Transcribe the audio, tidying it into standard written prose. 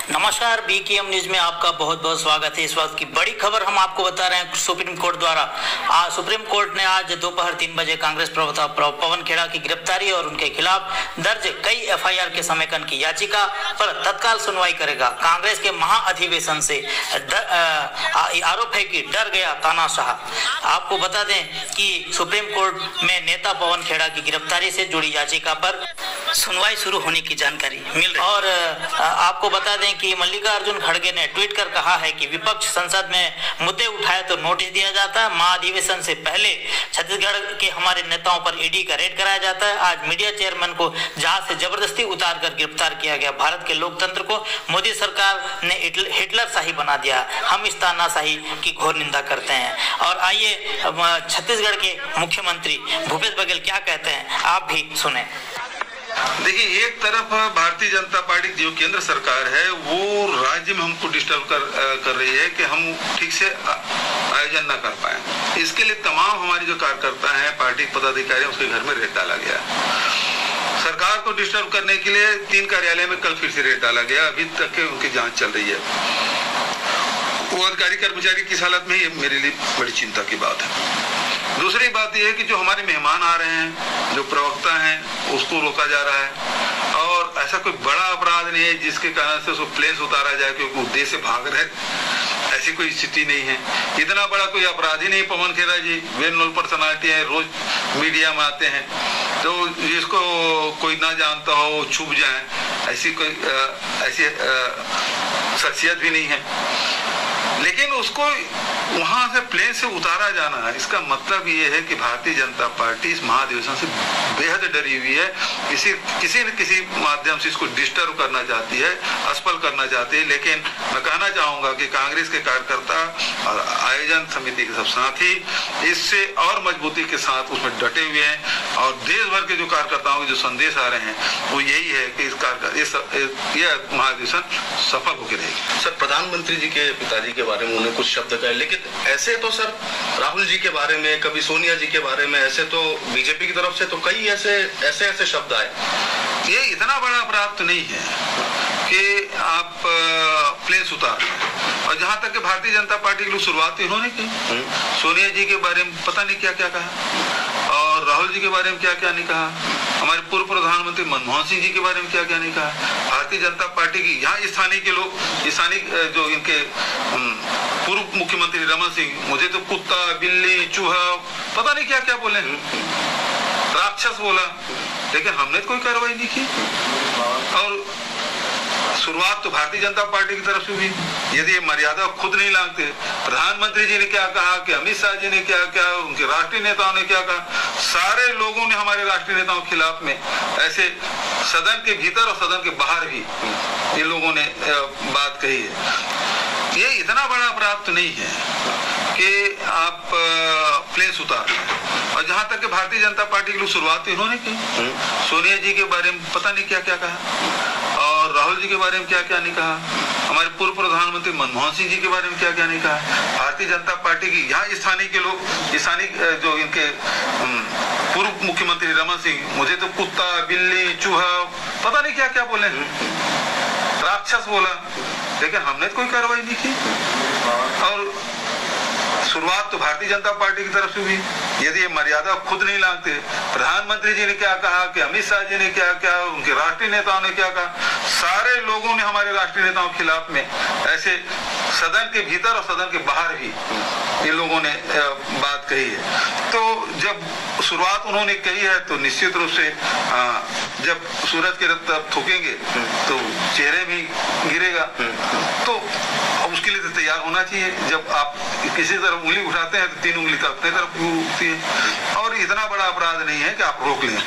नमस्कार, BKM news में आपका बहुत बहुत स्वागत है। इस वक्त की बड़ी खबर हम आपको बता रहे हैं। सुप्रीम कोर्ट द्वारा सुप्रीम कोर्ट ने आज दोपहर 3 बजे कांग्रेस प्रवक्ता पवन खेड़ा की गिरफ्तारी और उनके खिलाफ दर्ज कई FIR के समेकन की याचिका पर तत्काल सुनवाई करेगा। कांग्रेस के महाअधिवेशन से आरोप है कि डर गया तानाशाह। आपको बता दें कि सुप्रीम कोर्ट में नेता पवन खेड़ा की गिरफ्तारी से जुड़ी याचिका पर सुनवाई शुरू होने की जानकारी मिल रही है। और आपको बता दें कि मल्लिकार्जुन खड़गे ने ट्वीट कर कहा है कि विपक्ष संसद में मुद्दे उठाए तो नोटिस दिया जाता है। महाधिवेशन से पहले छत्तीसगढ़ के हमारे नेताओं पर ED का रेड कराया जाता है। आज मीडिया चेयरमैन को जहाज से जबरदस्ती उतार कर गिरफ्तार किया गया। भारत के लोकतंत्र को मोदी सरकार ने हिटलर शाही बना दिया। हम इस तानाशाही की घोर निंदा करते हैं। और आइए छत्तीसगढ़ के मुख्यमंत्री भूपेश बघेल क्या कहते हैं, आप भी सुने। देखिए, एक तरफ भारतीय जनता पार्टी जो केंद्र सरकार है वो राज्य में हमको डिस्टर्ब कर रही है कि हम ठीक से आयोजन न कर पाए। इसके लिए तमाम हमारी जो कार्यकर्ता हैं, पार्टी पदाधिकारी, उसके घर में रेड डाला गया। सरकार को डिस्टर्ब करने के लिए 3 कार्यालय में कल फिर से रेड डाला गया। अभी तक के उनकी जांच चल रही है। वो अधिकारी कर्मचारी किस हालत में, ये मेरे लिए बड़ी चिंता की बात है। दूसरी बात यह है कि जो हमारे मेहमान आ रहे हैं, जो प्रवक्ता हैं, उसको रोका जा रहा है। और ऐसा कोई बड़ा अपराध नहीं है जिसके कारण से उसको प्लेन से उतारा जाए क्योंकि वो देश से भाग रहे, ऐसी कोई स्थिति नहीं है। इतना बड़ा कोई अपराधी नहीं पवन खेड़ा जी, वेल नोन पर्सनालिटी है, रोज मीडिया में आते हैं। तो जिसको कोई ना जानता हो छुप जाए, ऐसी कोई ऐसी शख्सियत भी नहीं है। लेकिन उसको वहां से प्लेन से उतारा जाना है, इसका मतलब ये है कि भारतीय जनता पार्टी इस महाधिवेशन से बेहद डरी हुई है। किसी न किसी माध्यम से इसको डिस्टर्ब करना चाहती है, असफल करना चाहती है। लेकिन मैं कहना चाहूंगा कि कांग्रेस के कार्यकर्ता और आयोजन समिति के सब साथी इससे और मजबूती के साथ उसमें डटे हुए हैं। और देश भर के जो कार्यकर्ताओं के जो संदेश आ रहे हैं वो यही है कि यह महाधिवेशन सफल होकर रहेगी। सर, प्रधानमंत्री जी के पिताजी के बारे में उन्होंने कुछ शब्द कहे, लेकिन ऐसे तो सर राहुल जी के बारे में, कभी सोनिया जी के बारे में, ऐसे तो बीजेपी की तरफ से तो कई ऐसे शब्द आए। ये इतना बड़ा अपराध तो नहीं है कि आप प्लेन उतार। और जहां तक कि भारतीय जनता पार्टी के लोग शुरुआत इन्होंने की, सोनिया जी के बारे में पता नहीं क्या क्या कहा, और राहुल जी के बारे में क्या क्या नहीं कहा, हमारे पूर्व प्रधानमंत्री मनमोहन सिंह जी के बारे में क्या क्या नहीं कहा। भारतीय जनता पार्टी की यहाँ स्थानीय के लोग, स्थानीय जो इनके पूर्व मुख्यमंत्री रमन सिंह, मुझे तो कुत्ता, बिल्ली, चूहा, पता नहीं क्या क्या बोले, राक्षस बोला। लेकिन हमने तो कोई कार्रवाई नहीं की। और शुरुआत तो भारतीय जनता पार्टी की तरफ से हुई। यदि ये मर्यादा खुद नहीं लांघते, प्रधानमंत्री जी ने क्या कहा, कि अमित शाह जी ने क्या क्या, उनके राष्ट्रीय नेताओं ने क्या कहा, सारे लोगों ने हमारे राष्ट्रीय नेताओं के खिलाफ में ऐसे सदन के भीतर और सदन के बाहर भी ये लोगों ने बात कही है। ये इतना बड़ा अपराध तो नहीं है कि आप प्लेन उतार। और जहां तक कि भारतीय जनता पार्टी के लोग शुरुआत इन्होंने की, सोनिया जी के बारे में पता नहीं क्या क्या कहा, और राहुल जी के बारे में क्या क्या नहीं कहा, हमारे पूर्व प्रधानमंत्री मनमोहन सिंह जी के बारे में क्या क्या नहीं कहा। भारतीय जनता पार्टी की यहाँ स्थानीय के लोग, स्थानीय जो इनके पूर्व मुख्यमंत्री रमन सिंह, मुझे तो कुत्ता, बिल्ली, चूहा, पता नहीं क्या क्या बोले, राक्षस बोला। लेकिन हमने तो कोई कार्रवाई नहीं की। और शुरुआत तो भारतीय जनता पार्टी की तरफ से हुई। यदि ये मर्यादा खुद नहीं लांघते, प्रधानमंत्री जी ने क्या कहा, कि अमित शाह जी ने क्या क्या, उनके राष्ट्रीय नेताओं ने क्या कहा, सारे लोगों ने हमारे राष्ट्रीय नेताओं के खिलाफ में ऐसे सदन के भीतर और सदन के बाहर भी ये लोगों ने बात कही है। तो जब शुरुआत उन्होंने कही है तो निश्चित रूप से जब सूरज की तरफ थूकेंगे तो चेहरे भी गिरेगा। तो उसके लिए तो तैयार होना चाहिए। जब आप किसी तरफ उंगली उठाते हैं तो 3 उंगली तो अपने तरफ उठती है। और इतना बड़ा अपराध नहीं है कि आप रोक लें।